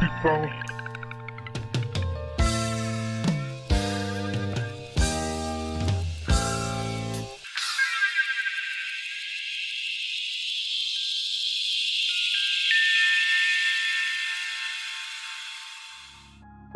All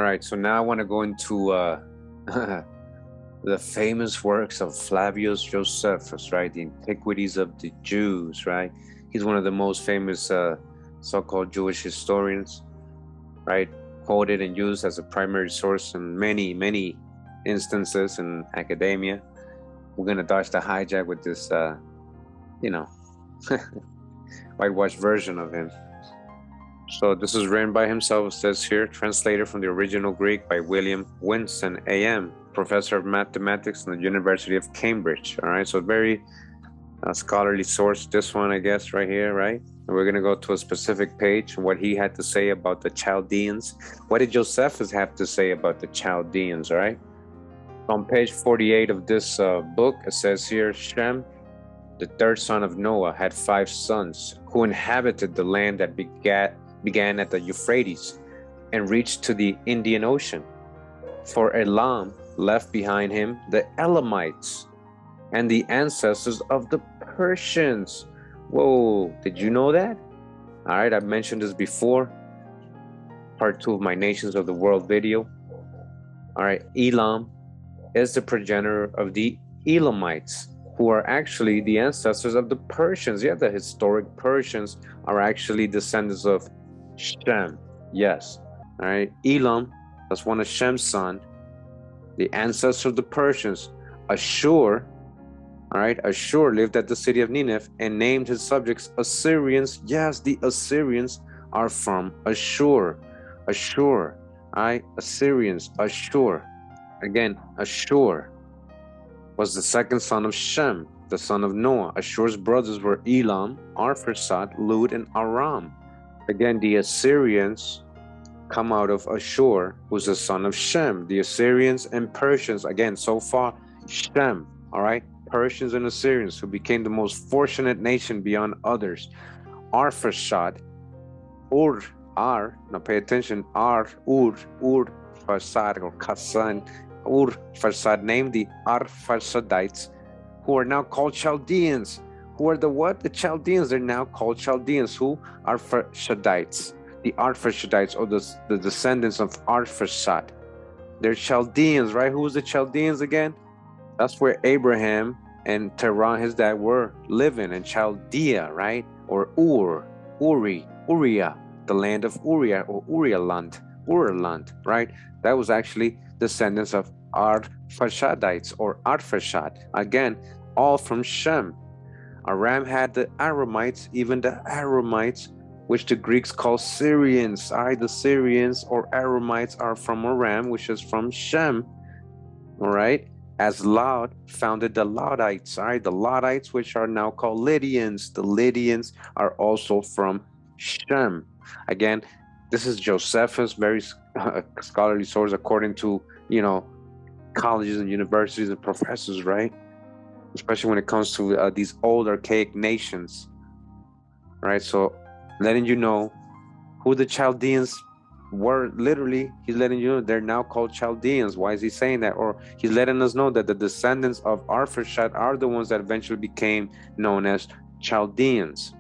right, so now I want to go into the famous works of Flavius Josephus, right? The Antiquities of the Jews, right? He's one of the most famous so-called Jewish historians, right? Quoted and used as a primary source in many, many instances in academia. We're going to dodge the hijack with this, whitewashed version of him. So this is written by himself, it says here, translated from the original Greek by William Winston, AM, professor of mathematics in the University of Cambridge. All right, so very scholarly source, this one, I guess, right here, right? And we're going to go to a specific page, what he had to say about the Chaldeans. What did Josephus have to say about the Chaldeans, all right? On page 48 of this book, it says here, Shem, the third son of Noah, had 5 sons who inhabited the land that began at the Euphrates and reached to the Indian Ocean. For Elam left behind him the Elamites and the ancestors of the Persians. Whoa, did you know that? All right, I've mentioned this before. Part 2 of my Nations of the World video. All right, Elam is the progenitor of the Elamites, who are actually the ancestors of the Persians. Yeah, the historic Persians are actually descendants of Shem. Yes. All right. Elam, that's one of Shem's sons, the ancestor of the Persians. Asshur, all right, Asshur lived at the city of Nineveh and named his subjects Assyrians. Yes, the Assyrians are from Asshur. Asshur, all right, Assyrians, Asshur. Again, Asshur was the second son of Shem, the son of Noah. Ashur's brothers were Elam, Arphaxad, Lud, and Aram. Again, the Assyrians come out of Asshur, who's the son of Shem. The Assyrians and Persians, again, so far, Shem, all right? Persians and Assyrians, who became the most fortunate nation beyond others. Arphaxad, now pay attention, Fasad, or Kasan, Fasad, named the Arphaxadites, who are now called Chaldeans. Who are the what? The Chaldeans. They're now called Chaldeans. Who? Arphaxadites. The Arphaxadites, or the descendants of Arphaxad. They're Chaldeans, right? Who was the Chaldeans again? That's where Abraham and Terah, his dad, were living in Chaldea, right? Or Uriah, the land of Uriah, or Ur-land, right? That was actually descendants of Arphaxadites or Arphaxad. Again, all from Shem. Aram had the Aramites, even the Aramites, which the Greeks call Syrians. All right, the Syrians or Aramites are from Aram, which is from Shem. All right, as Lod founded the Lodites. All right, the Lodites, which are now called Lydians. The Lydians are also from Shem. Again, this is Josephus, very scholarly source, according to, colleges and universities and professors, right? Especially when it comes to these old archaic nations, right? So letting you know who the Chaldeans were. Literally, he's letting you know they're now called Chaldeans. Why is he saying that? Or he's letting us know that the descendants of Arphaxad are the ones that eventually became known as Chaldeans.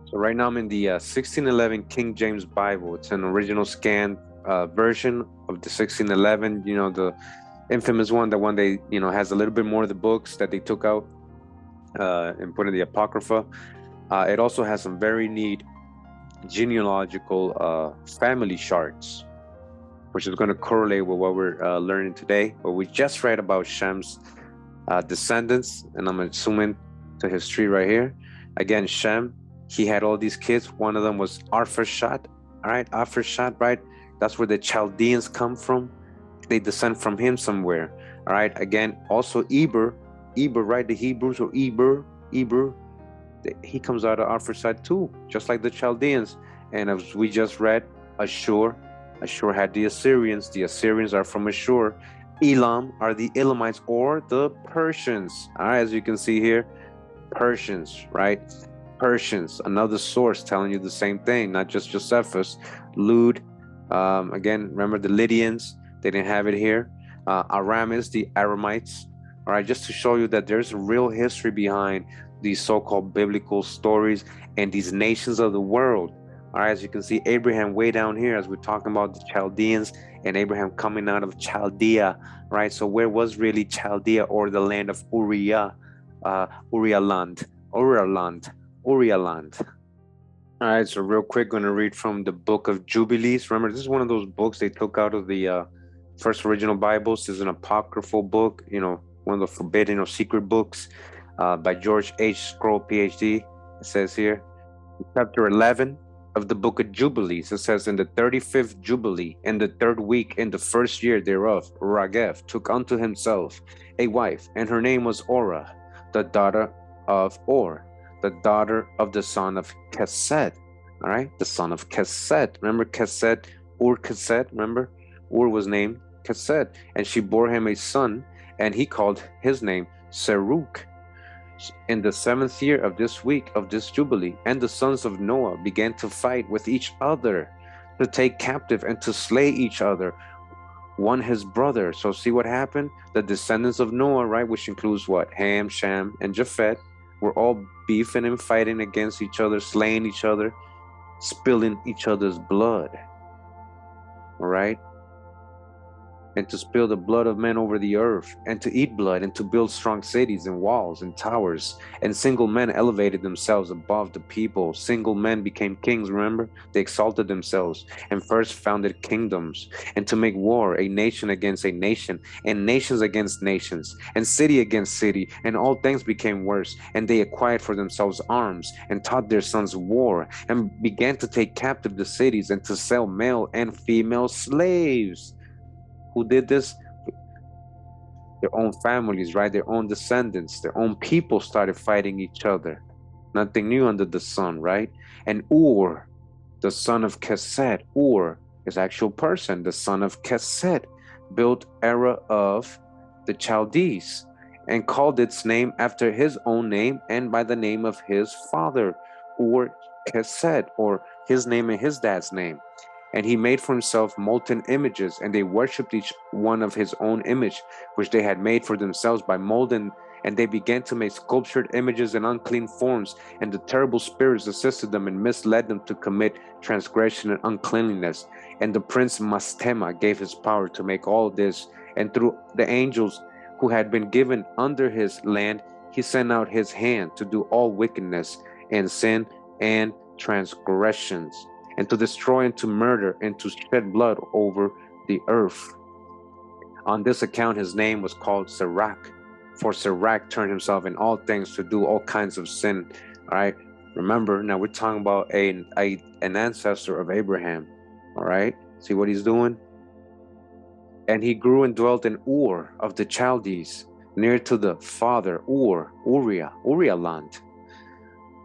So right now I'm in the 1611 King James Bible. It's an original scanned version of the 1611, the infamous one, the one they, has a little bit more of the books that they took out and put in the Apocrypha. It also has some very neat genealogical family charts, which is going to correlate with what we're learning today. But we just read about Shem's descendants, and I'm assuming to his tree right here. Again, Shem, he had all these kids. One of them was Arphaxad, all right? Arphaxad, right? That's where the Chaldeans come from. They descend from him somewhere, all right? Again, also Eber, right? The Hebrews, or Eber, he comes out of Arphaxad too, just like the Chaldeans. And as we just read, Asshur had the Assyrians. The Assyrians are from Asshur. Elam are the Elamites, or the Persians. All right, as you can see here, Persians, right? Persians, another source telling you the same thing, not just Josephus. Lud, again, remember the Lydians, they didn't have it here. Aramis, the Aramites. All right, just to show you that there's a real history behind these so-called biblical stories and these nations of the world. All right, as you can see, Abraham way down here, as we're talking about the Chaldeans and Abraham coming out of Chaldea, right? So where was really Chaldea, or the land of Uriah, Uriah land. All right, so real quick, going to read from the Book of Jubilees. Remember, this is one of those books they took out of the first original Bibles. This is an apocryphal book, you know, one of the forbidden or secret books by George H. Scroll, PhD. It says here, chapter 11 of the Book of Jubilees. It says, in the 35th Jubilee, in the 3rd week, in the 1st year thereof, Ragev took unto himself a wife, and her name was Orah, the daughter of Or, the daughter of the son of Kesed. All right, the son of Kesed. Remember Kesed, Kesed, remember? Ur was named Kesed, and she bore him a son, and he called his name Seruk. In the 7th year of this week of this Jubilee, and the sons of Noah began to fight with each other, to take captive and to slay each other, one his brother. So see what happened? The descendants of Noah, right, which includes what? Ham, Shem, and Japheth, were all beefing and fighting against each other, slaying each other, spilling each other's blood. All right? And to spill the blood of men over the earth, and to eat blood, and to build strong cities and walls and towers. And single men elevated themselves above the people. Single men became kings, remember? They exalted themselves and first founded kingdoms. And to make war, a nation against a nation, and nations against nations, and city against city. And all things became worse. And they acquired for themselves arms, and taught their sons war, and began to take captive the cities, and to sell male and female slaves. Who did this? Their own families, right? Their own descendants, their own people started fighting each other. Nothing new under the sun, right? And Ur, the son of Kesed, Ur is actual person, the son of Kesed, built Era of the Chaldees, and called its name after his own name and by the name of his father, Ur Kesed, or his name and his dad's name. And he made for himself molten images, and they worshipped each one of his own image, which they had made for themselves by molding. And they began to make sculptured images and unclean forms, and the terrible spirits assisted them and misled them to commit transgression and uncleanliness. And the prince Mastema gave his power to make all this, and through the angels who had been given under his land, he sent out his hand to do all wickedness and sin and transgressions, and to destroy and to murder and to shed blood over the earth. On this account his name was called Sirach, for Sirach turned himself in all things to do all kinds of sin. All right, remember, now we're talking about an ancestor of Abraham. All right, see what he's doing? And he grew and dwelt in Ur of the Chaldees, near to the father Uriah land,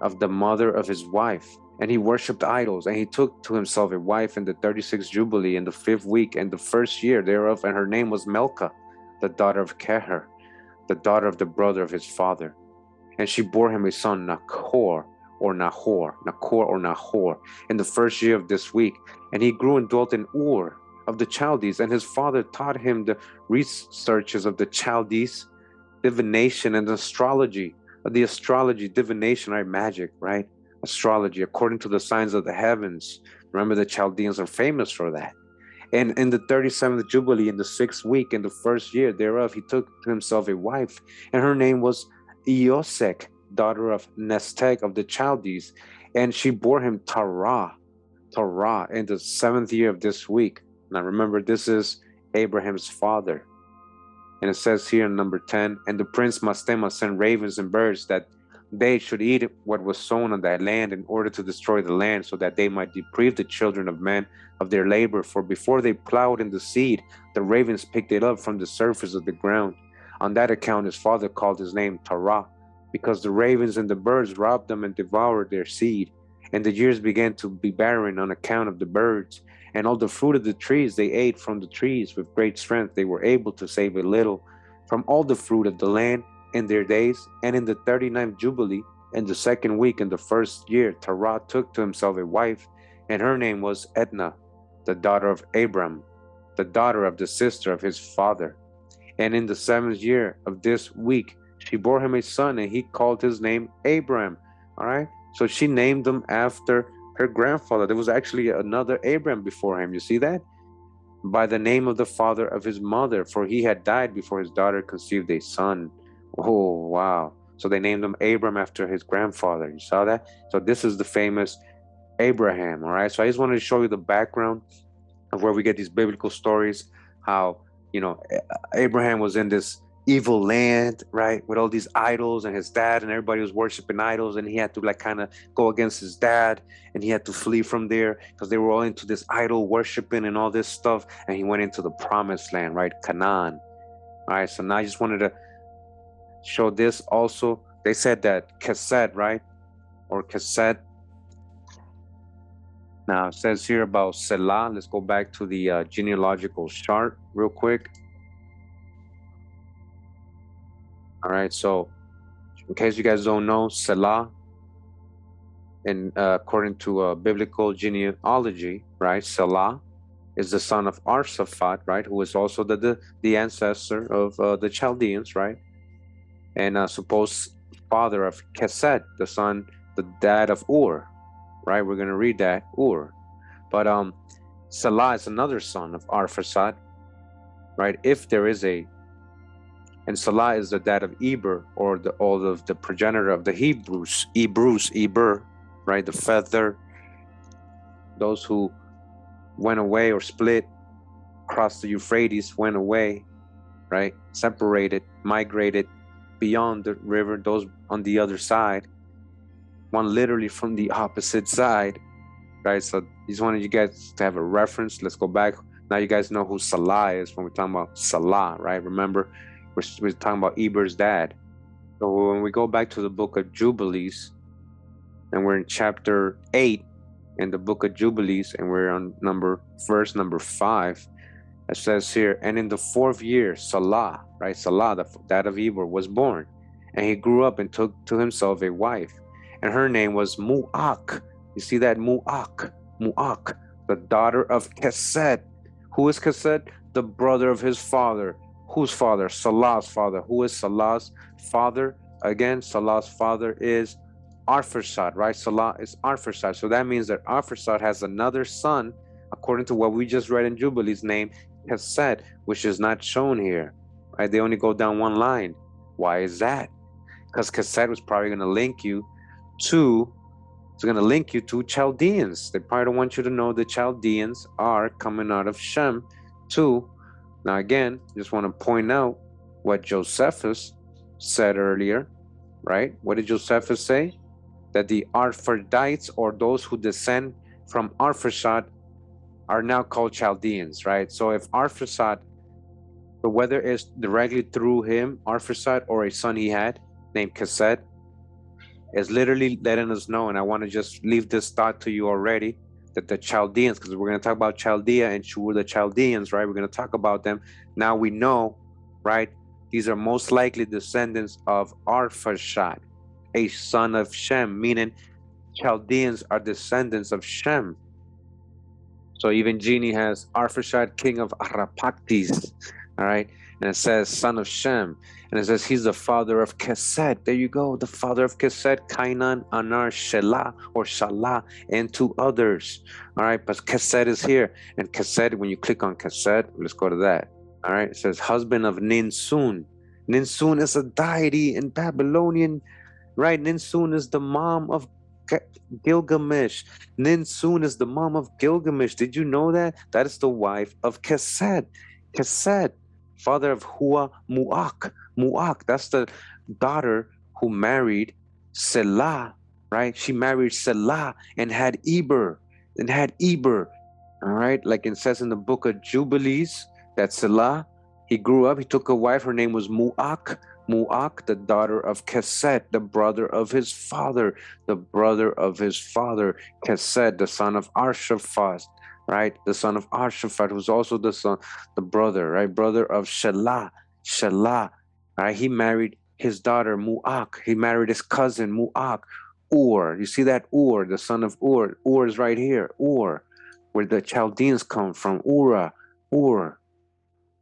of the mother of his wife. And he worshipped idols, and he took to himself a wife in the 36th Jubilee, in the 5th week, and the 1st year thereof, and her name was Melka, the daughter of Keher, the daughter of the brother of his father. And she bore him a son, Nahor, in the 1st year of this week. And he grew and dwelt in Ur of the Chaldees, and his father taught him the researches of the Chaldees, divination and astrology. Divination, right? Magic, right? Astrology, according to the signs of the heavens. Remember, the Chaldeans are famous for that. And in the 37th Jubilee, in the 6th week, in the 1st year thereof, he took to himself a wife, and her name was Eosek, daughter of Nesteg of the Chaldees, and she bore him Terah in the 7th year of this week. Now remember, this is Abraham's father. And it says here in number 10, and the prince Mastema sent ravens and birds that they should eat what was sown on that land, in order to destroy the land, so that they might deprive the children of men of their labor. For before they plowed in the seed, the ravens picked it up from the surface of the ground. On that account his father called his name Terah, because the ravens and the birds robbed them and devoured their seed. And the years began to be barren on account of the birds. And all the fruit of the trees they ate from the trees with great strength. They were able to save a little from all the fruit of the land in their days. And in the 39th Jubilee, In the second week, in the first year, Terah took to himself a wife, and her name was Edna, the daughter of Abram, the daughter of the sister of his father. And in the 7th year of this week, she bore him a son, and he called his name Abram. All right. So she named him after her grandfather. There was actually another Abram before him. You see that? By the name of the father of his mother, for he had died before his daughter conceived a son. Oh, wow. So they named him Abram after his grandfather. You saw that? So this is the famous Abraham. All right. So I just wanted to show you the background of where we get these biblical stories, how, you know, Abraham was in this evil land, right, with all these idols, and his dad and everybody was worshiping idols, and he had to like kind of go against his dad, and he had to flee from there because they were all into this idol worshiping and all this stuff, and he went into the promised land, right, Canaan. All right, so now I just wanted to show this also. They said that Kesed, right, or Kesed. Now it says here about Salah. Let's go back to the genealogical chart real quick. All right, so in case you guys don't know, Salah, and according to biblical genealogy, right, Salah is the son of Arphaxad, right, who is also the ancestor of the Chaldeans, right, and supposed father of Kesed, the dad of Ur, right? We're going to read that, Ur. But Salah is another son of Arphaxad, right? If there is and Salah is the dad of Eber, or all of the progenitor of the Hebrews, Eber, right? The feather, those who went away or split, crossed the Euphrates, went away, right? Separated, migrated beyond the river, those on the other side, one literally from the opposite side, right? So just wanted you guys to have a reference. Let's go back. Now you guys know who Salah is when we're talking about Salah, right? Remember, we're talking about Eber's dad. So when we go back to the Book of Jubilees, and we're in chapter 8 in the Book of Jubilees, and we're on verse number 5, it says here, and in the 4th year, Salah, right? Salah, the dad of Eber, was born, and he grew up and took to himself a wife, and her name was Mu'ak. You see that? Mu'ak, the daughter of Kesed. Who is Kesed? The brother of his father. Whose father? Salah's father. Who is Salah's father? Again, Salah's father is Arphaxad, right? Salah is Arphaxad. So that means that Arphaxad has another son, according to what we just read in Jubilees, named Kesed, which is not shown here, right? They only go down one line. Why is that? Because Kesed was probably going to link you to Chaldeans. They probably don't want you to know the Chaldeans are coming out of Shem too. Now again, just want to point out what Josephus said earlier, right? What did Josephus say? That the Arphadites, or those who descend from Arphaxad, are now called Chaldeans, right? So if Arphaxad, the whether is directly through him, Arphaxad, or a son he had named Kesed, is literally letting us know, and I want to just leave this thought to you already, that the Chaldeans, because we're going to talk about Chaldea and Shur, the Chaldeans, right? We're going to talk about them. Now we know, right? These are most likely descendants of Arphaxad, a son of Shem, meaning Chaldeans are descendants of Shem. So even Genie has Arphaxad, king of Arphaxad, all right? And it says son of Shem. And it says he's the father of Kesed. There you go, the father of Kesed, Kainan, Anar, Shelah, or Shalah, and 2 others. All right, but Kesed is here. And Kesed, when you click on Kesed, let's go to that. All right, it says husband of Ninsun. Ninsun is a deity in Babylonian, right? Ninsun is the mom of Gilgamesh. Ninsun is the mom of Gilgamesh. Did you know that? That is the wife of Kesed. Kesed, father of Hua Mu'ak. Mu'ak, that's the daughter who married Salah, right? She married Salah and had Eber. All right, like it says in the Book of Jubilees, that Salah, he grew up, he took a wife, her name was Mu'ak. Mu'ak, the daughter of Kesed, the brother of his father, Kesed, the son of Arphaxad, right? The son of Arphaxad, who's also the brother, right? Brother of Shelah. Right? He married his daughter Mu'ak. He married his cousin Mu'ak. Ur, you see that? Ur, the son of Ur. Ur is right here. Ur, where the Chaldeans come from. Ur.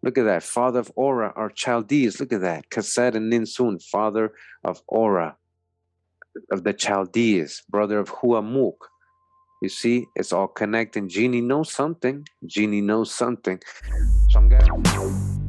Look at that. Father of Ora are Chaldees. Look at that. Kesed and Ninsun, father of Ora, of the Chaldees, brother of Huamuk. You see, it's all connecting. Genie knows something. Genie knows something. So I'm gonna...